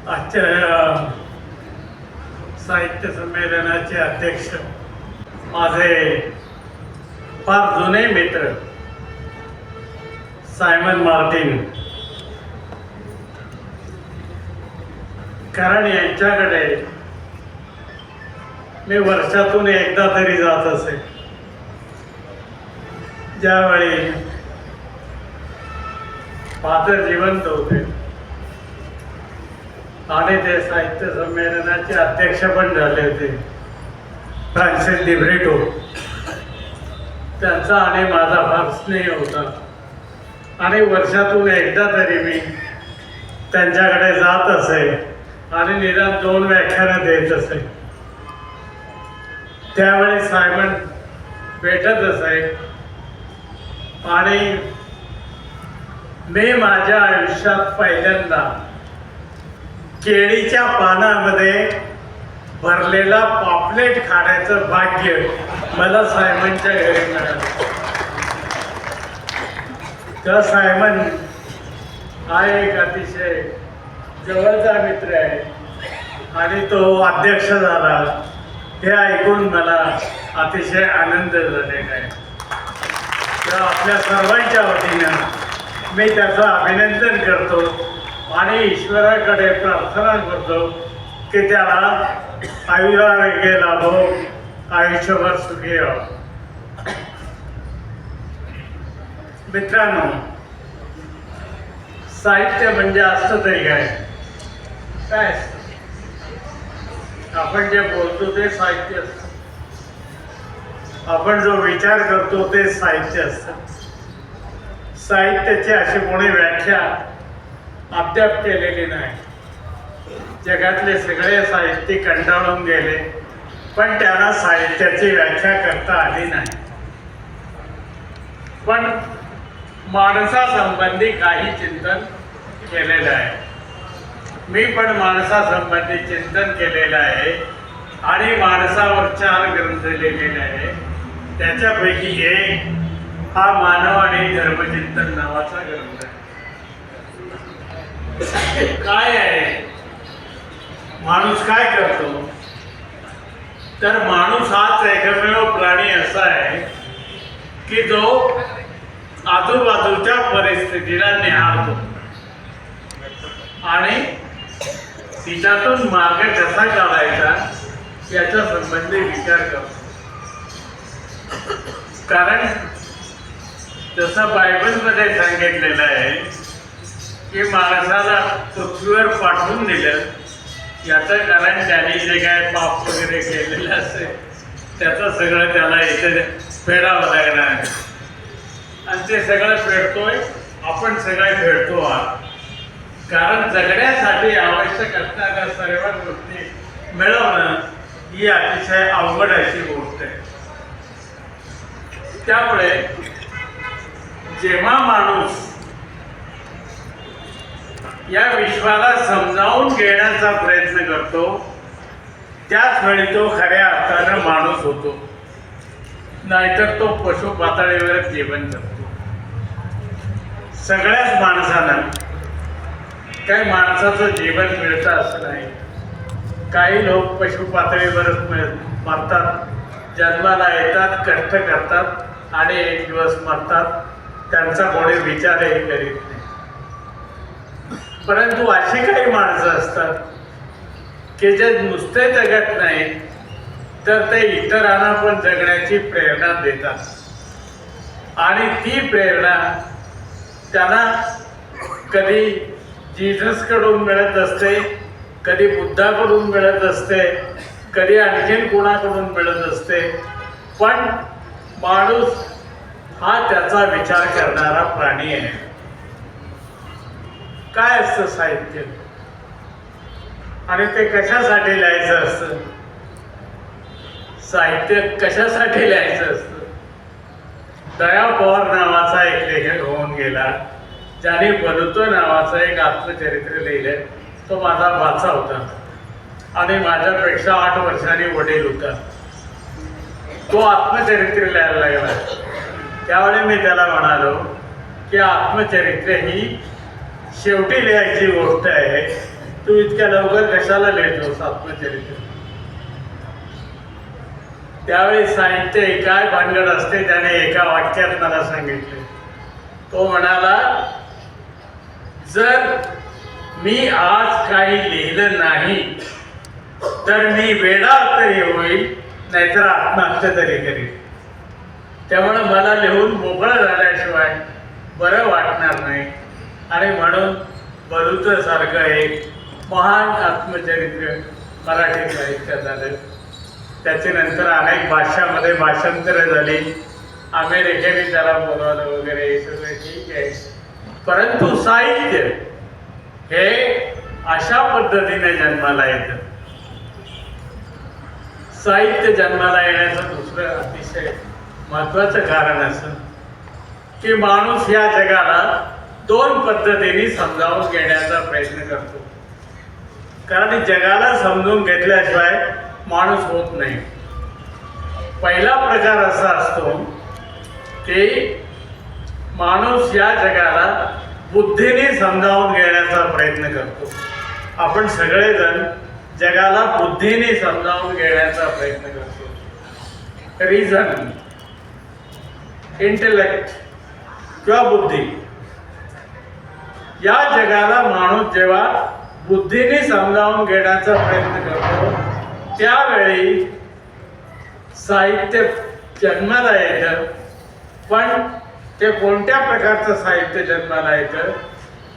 आजच्या साहित्य संमेलनाचे अध्यक्ष माझे फार जुने मित्र सायमन मार्टिन, कारण यांच्याकडे मी वर्षातून एकदा तरी जात असे. ज्यावेळी फादर जिवंत होते आणि ते साहित्य संमेलनाचे अध्यक्ष पण झाले होते, फ्रान्सिस लिब्रेटो. त्यांचा आणि माझा फार स्नेह होता आणि वर्षातून एकदा तरी मी त्यांच्याकडे जात असे आणि निदान 2 व्याख्यानं देत असे. त्यावेळी सायमन भेटत असे आणि मी माझ्या आयुष्यात पहिल्यांदा केळीच्या पानामध्ये भरलेला पॉपलेट खाण्याचं भाग्य मला सायमनच्या घरी मिळालं. तर सायमन हा एक अतिशय जवळचा मित्र आहे आणि तो अध्यक्ष झाला हे ऐकून मला अतिशय आनंद झालेला आहे. तर आपल्या सर्वांच्या वतीनं मी त्याचं अभिनंदन करतो आणि ईश्वराकडे प्रार्थना करतो की त्याला आयुरारोग्य लाभो, आयुष्यभर सुखी राहो. मित्रांनो, साहित्य म्हणजे असतं तरी काय आपण जे बोलतो ते साहित्य असतं, आपण जो विचार करतो ते साहित्य असतं. साहित्याची अशी कोणी व्याख्या अद्याप केलेली नाही. जगातले सगळे साहित्य कंटाळून गेले पण त्यांना साहित्याची व्याख्या करता आली नाही. पण माणसासंबंधी काही चिंतन केलेलं आहे. मी पण माणसासंबंधी चिंतन केलेलं आहे आणि माणसावर 4 ग्रंथ लिहिलेले आहे. त्याच्यापैकी एक हा मानव आणि धर्मचिंतन नावाचा ग्रंथ आहे. काय आहे, माणूस काय करतो, तर माणूस हाच एकमेव प्राणी असा आहे की जो आजूबाजूच्या परिस्थितीला निहाळतो आणि तिच्यातून मार्ग कसा काढायचा याच्या संबंधी विचार करतो. कारण जसं बायबलमध्ये सांगितलेलं आहे की माणसाला पृथ्वीवर पाठवून दिलं याचं कारण त्याने जे काय पाप वगैरे केलेलं असेल त्याचं सगळं त्याला इथे फेडावं लागणार आहे आणि ते सगळं फेडतोय. आपण सगळे फेडतो आहात. कारण जगण्यासाठी आवश्यक असणाऱ्या सर्व गोष्टी मिळवणं ही अतिशय अवघड अशी गोष्ट आहे. त्यामुळे जेव्हा माणूस या विश्वाला समजावून घेण्याचा प्रयत्न करतो त्याच वेळी तो खऱ्या अर्थानं माणूस होतो, नाहीतर तो पशु पातळीवरच जीवन जगतो. सगळ्याच माणसांना काही माणसाचं जीवन मिळतं असं नाही. काही लोक पशु पातळीवरच मरतात, जन्माला येतात, कष्ट करतात आणि एक दिवस मरतात. त्यांचा कोणी विचारही करीत नाही. परंतु अशी काही माणसं असतात की जे नुसते जगत नाही तर ते इतरांना पण जगण्याची प्रेरणा देतात आणि ती प्रेरणा त्यांना कधी जीससकडून मिळत असते, कधी बुद्धाकडून मिळत असते, कधी आणखीन कोणाकडून मिळत असते. पण माणूस हा त्याचा विचार करणारा प्राणी आहे. काय असतं साहित्य आणि ते कशासाठी लिहायचं असतं? साहित्य कशासाठी लिहायचं असतं? दया पवार नावाचा एक लेखक होऊन गेला ज्याने बलुतो नावाचं एक आत्मचरित्र लिहिलं. तो माझा भाचा होता आणि माझ्यापेक्षा 8 वर्षांनी वडील होता. तो आत्मचरित्र लिहायला लागला. त्यावेळी मी त्याला म्हणालो की आत्मचरित्र ही शेवटी लिहायची गोष्ट आहे तू इतक्या लवकर कशाला लिहितोस आत्मचरित्र? त्यावेळी साहित्य काय भानगड असते त्याने एका वाक्यात मला सांगितले. तो म्हणाला, जर मी आज काही लिहिलं नाही तर मी वेडा तरी होईल, नाहीतर आत्महत्या तरी करीन. त्यामुळे मला लिहून मोकळं झाल्याशिवाय बरं वाटणार नाही. आणि म्हणून बलुतसारखं एक महान आत्मचरित्र मराठी साहित्यात आलं. त्याचे नंतर अनेक भाषांमध्ये भाषांतरं झाली. अमेरिकेने त्याला बोलवलं वगैरे, हे सगळं ठीक आहे. परंतु साहित्य हे अशा पद्धतीने जन्माला येतं. साहित्य जन्माला येण्याचं दुसरं अतिशय महत्वाचं कारण असं की माणूस या जगाला दोन पद्धतीने समजावून घेण्याचा प्रयत्न करतो. कारण जगाला समजून घेतल्याशिवाय माणूस होत नाही. पहिला प्रकार असा असतो की माणूस या जगाला बुद्धीने समजावून घेण्याचा प्रयत्न करतो. आपण सगळेजण जगाला बुद्धीने समजावून घेण्याचा प्रयत्न करतो. रिझन, इंटेलेक्ट किंवा बुद्धी. या जगाला माणूस जेव्हा बुद्धीने समजावून घेण्याचा प्रयत्न करतो त्यावेळी साहित्य जन्माला येतं. पण ते कोणत्या प्रकारचं साहित्य जन्माला येतं?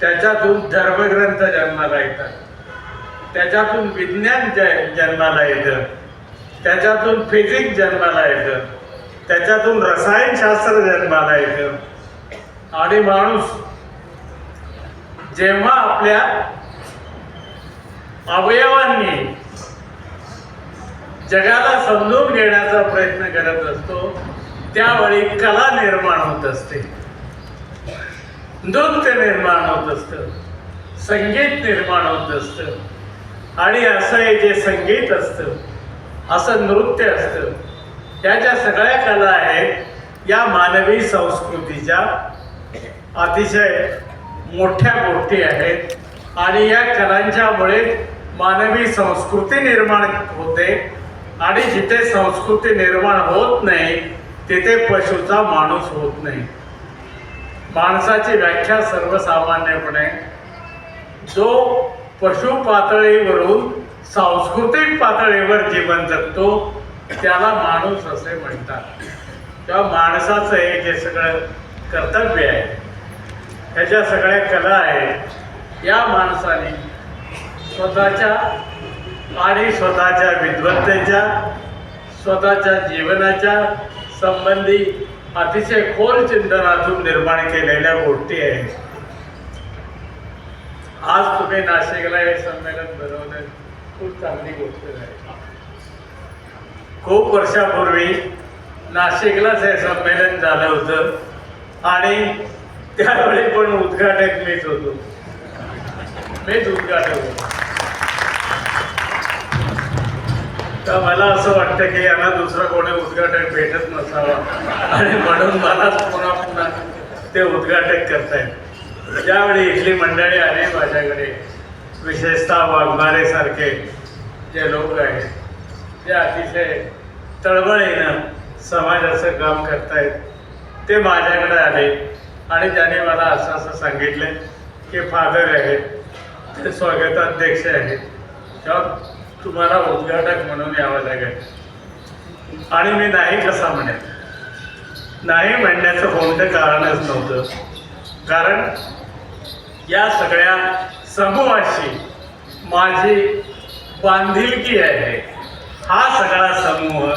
त्याच्यातून धर्मग्रंथ जन्माला येतात, त्याच्यातून विज्ञान जन्माला येतं, त्याच्यातून फिजिक्स जन्माला येतं, त्याच्यातून रसायनशास्त्र जन्माला येतं. आणि माणूस जेव्हा आपल्या अवयवांनी जगाला समजून घेण्याचा प्रयत्न करत असतो त्यावेळी कला निर्माण होत असते, नृत्य निर्माण होत असतं, संगीत निर्माण होत असतं. आणि असं हे जे संगीत असतं, असं नृत्य असतं, त्याच्या सगळ्या कला आहेत या मानवी संस्कृतीच्या अतिशय मोठ्या गोष्टी आहेत. आणि या कलांच्यामुळे मानवी संस्कृती निर्माण होते. आणि जिथे संस्कृती निर्माण होत नाही तिथे पशुचा माणूस होत नाही. माणसाची व्याख्या सर्वसामान्यपणे जो पशु पातळीवरून सांस्कृतिक पातळीवर जीवन जगतो त्याला माणूस असे म्हणतात. तेव्हा माणसाचं हे जे सगळं कर्तव्य आहे, ह्याच्या सगळ्या कला आहेत, या माणसाने स्वतःच्या आणि स्वतःच्या विद्वत्तेच्या, स्वतःच्या जीवनाच्या संबंधी अतिशय खोल चिंतनातून निर्माण केलेल्या गोष्टी आहेत. आज तुम्ही नाशिकला हे संमेलन भरवलं, खूप चांगली गोष्ट आहे. खूप वर्षापूर्वी नाशिकलाच हे संमेलन झालं होतं आणि त्यावेळी पण उद्घाटक मीच होतो, मीच उद्घाटक होतो. तर मला असं वाटतं की यांना दुसरं कोणी उद्घाटक भेटत नसावा आणि म्हणून मलाच पुन्हा पुन्हा ते उद्घाटक करतायत. ज्यावेळी इथली मंडळी आली माझ्याकडे, विशेषतः वाघमारेसारखे जे लोक आहेत, जे अतिशय तळमळीनं समाजाचं काम करतायत, ते माझ्याकडे आले आणि त्याने मला असं असं सांगितलं की फादर आहेत, ते स्वागताध्यक्ष आहेत, तेव्हा तुम्हाला उद्घाटक म्हणून यावं लागेल. आणि मी नाही कसा म्हणेन. नाही म्हणण्याचं कोणतं कारणच नव्हतं. कारण या सगळ्या समूहाशी माझी बांधिलकी आहे. हा सगळा समूह,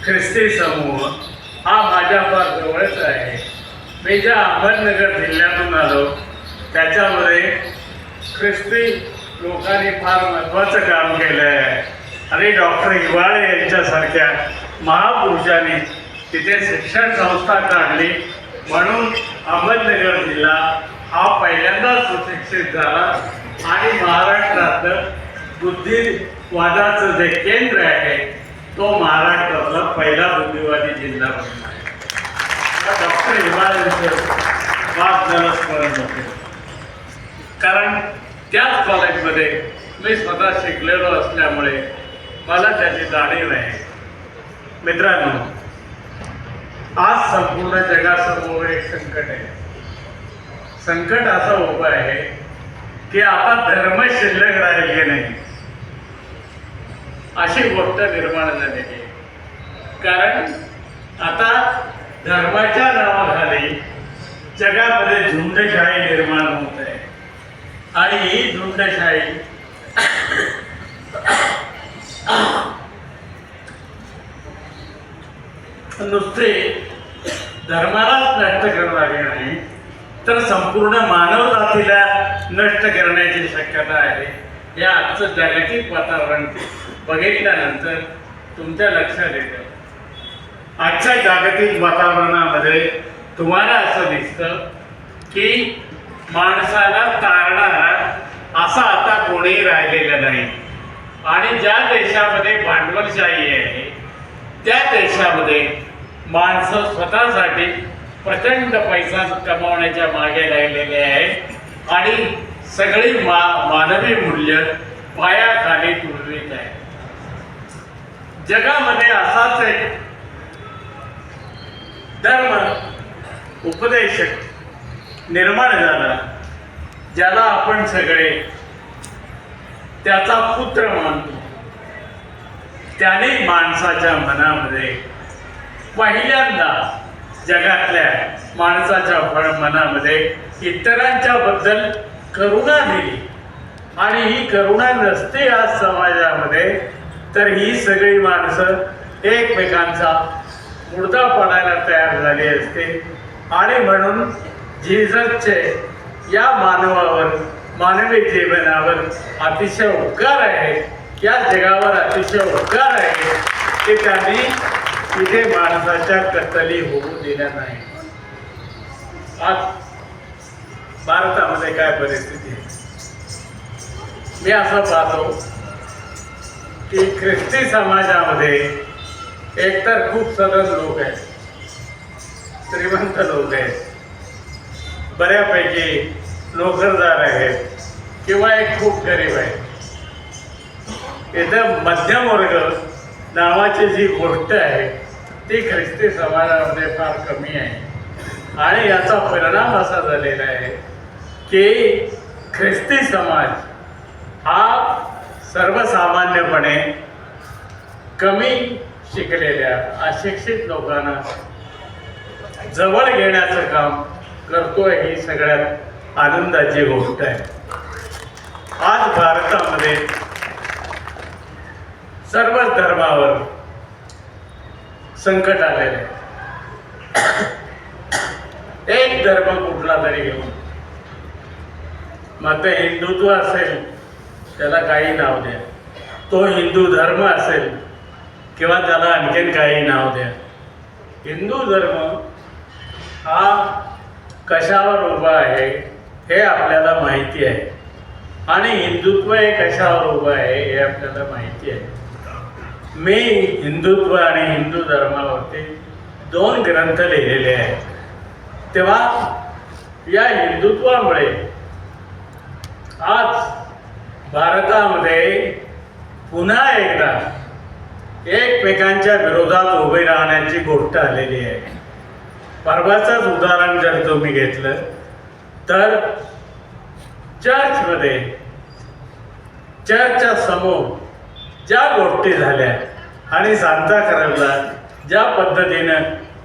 ख्रिस्ती समूह, हा माझ्या फार जवळच आहे. मी ज्या अहमदनगर जिल्ह्यातून आलो त्याच्यामध्ये ख्रिस्ती लोकांनी फार महत्त्वाचं काम केलं आहे. आणि डॉक्टर हिवाळे यांच्यासारख्या महापुरुषांनी तिथे शिक्षण संस्था काढली, म्हणून अहमदनगर जिल्हा हा पहिल्यांदाच सुशिक्षित झाला आणि महाराष्ट्रातलं बुद्धिवादाचं जे केंद्र आहे तो महाराष्ट्रातला पहिला बुद्धिवादी जिल्हा बनला आहे. डॉक्टर हिवाळेंचं वाद स्मरण होते. कारण त्याच कॉलेजमध्ये मी स्वतः शिकलेलो असल्यामुळे मला त्याची जाणीव आहे. मित्रांनो, आज संपूर्ण जगासमोर एक संकट आहे. संकट असं उभं आहे की आता धर्म शिल्लक राहिले नाही अशी गोष्ट निर्माण झालेली आहे. कारण आता धर्माच्या नावाखाली जगामध्ये झुंडशाही निर्माण होत आहे आणि ही झुंडशाही नुसते धर्मालाच नष्ट करणारे नाही तर संपूर्ण मानव जातीला नष्ट करण्याची शक्यता आहे. या आजचं जागतिक वातावरण बघितल्यानंतर तुमच्या लक्षात येतं. आजच्या जागतिक वातावरणामध्ये तुम्हाला असं दिसतं की माणसाला तारणारा असा आता कोणीही राहिलेला नाही. आणि ज्या देशामध्ये भांडवलशाही आहे त्या देशामध्ये माणसं स्वतःसाठी प्रचंड पैसा कमावण्याच्या मागे राहिलेले आहे आणि सगळी मानवी मूल्य पायाखाली तुडवीत आहे. जगामध्ये असाच एक धर्म उपदेशक निर्माण झाला ज्याला आपण सगळे त्याचा पुत्र मानतो. त्याने माणसाच्या मनामध्ये पहिल्यांदा जगातल्या माणसाच्या मनामध्ये इतरांच्या बद्दल करुणा दिली. आणि ही करुणा नसते आज समाजामध्ये तर ही सगळी माणसं एकमेकांचा मुर्दा पडायला तयार झाली असते. आणि म्हणून जिजसचे या मानवावर मानवी जीवनावर अतिशय उपकार आहे, या जगावर अतिशय उपकार आहे की त्यांनी इथे माणसाच्या कत्तली होऊ दिल्या नाही. आज भारतामध्ये काय परिस्थिती आहे मी असं पाहतो की ख्रिस्ती समाजामध्ये एकतर खूप सदन लोक आहेत, श्रीमंत लोक आहेत, बऱ्यापैकी नोकरदार आहेत किंवा एक खूप गरीब आहे. इथं मध्यम वर्ग नावाची जी गोष्ट आहे ती ख्रिस्ती समाजामध्ये फार कमी आहे. आणि याचा परिणाम असा झालेला आहे की ख्रिस्ती समाज हा सर्वसामान्यपणे कमी शिकलेल्या अशिक्षित लोकांना जवळ घेण्याचं काम करतोय. ही सगळ्यात आनंदाची गोष्ट आहे. आज भारतामध्ये सर्वच धर्मावर संकट आलेलं आहे. एक धर्म कुठला तरी घेऊन मग ते हिंदुत्व असेल त्याला काही नाव द्या, तो हिंदू धर्म असेल किंवा त्याला आणखीन काही नाव द्या. हिंदू धर्म हा कशावर उभा आहे हे आपल्याला माहिती आहे आणि हिंदुत्व हे कशावर उभं आहे हे आपल्याला माहिती आहे. मी हिंदुत्व आणि हिंदू धर्मावरती 2 ग्रंथ लिहिलेले आहेत. तेव्हा या हिंदुत्वामुळे आज भारतामध्ये पुन्हा एकदा एकमेकांच्या विरोधात उभे राहण्याची गोष्ट आलेली आहे. परवाचंच उदाहरण जर तुम्ही घेतलं तर चर्चमध्ये चर्चच्या समोर ज्या गोष्टी झाल्या आणि सांता क्लॉजला ज्या पद्धतीनं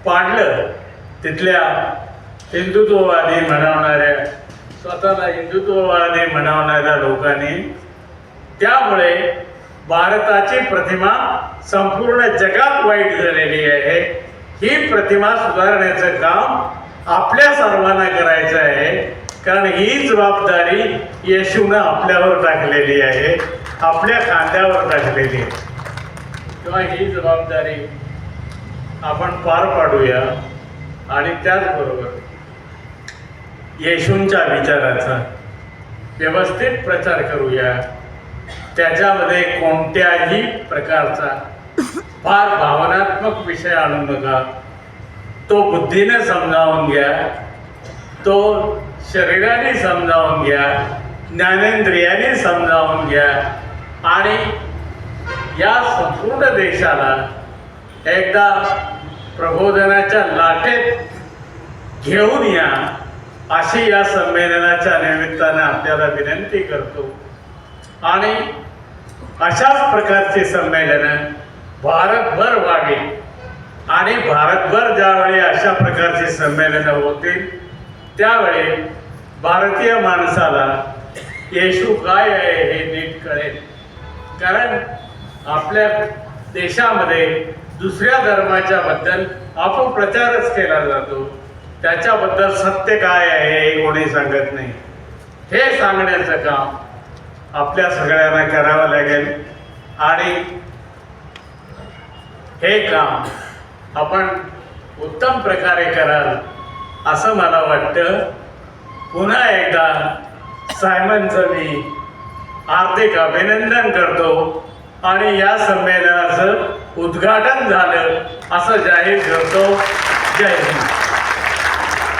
पाडलं तिथल्या हिंदुत्ववादी म्हणवणाऱ्या स्वतःला हिंदुत्ववादी म्हणवणाऱ्या लोकांनी, त्यामुळे भारताची प्रतिमा संपूर्ण जगात वाईट झालेली आहे. ही प्रतिमा सुधारण्याचं काम आपल्या सर्वांना करायचं आहे. कारण ही जबाबदारी येशूनं आपल्यावर टाकलेली आहे, आपल्या खांद्यावर टाकलेली आहे. तेव्हा ही जबाबदारी आपण पार पाडूया आणि त्याचबरोबर येशूंच्या विचाराचा व्यवस्थित प्रचार करूया. त्याच्यामध्ये कोणत्याही प्रकारचा फार भावनात्मक विषय आणू नका. तो बुद्धीने समजावून घ्या, तो शरीराने समजावून घ्या ज्ञानेंद्रियाने समजावून घ्या आणि या संपूर्ण देशाला एकदा प्रबोधनाच्या लाटेत घेऊन या अशी या संमेलनाच्या निमित्ताने आपल्याला विनंती करतो. आणि अशाच प्रकारचे संमेलन भारतभर व्हावे आणि भारतभर ज्यावेळी अशा प्रकारचे संमेलनं होतील त्यावेळी भारतीय माणसाला येशू काय आहे हे नीट कळेल. कारण आपल्या देशामध्ये दुसऱ्या धर्माच्या बद्दल अपप्रचारच केला जातो. त्याच्याबद्दल सत्य काय आहे हे कोणी सांगत नाही. हे सांगण्याचं काम आपल्या सगळ्यांना करावं लागेल आणि हे काम आपण उत्तम प्रकारे कराल असं मला वाटतं. पुन्हा एकदा सायमनचं मी हार्दिक अभिनंदन करतो आणि या संमेलनाचं उद्घाटन झालं असं जाहीर करतो. जय हिंद.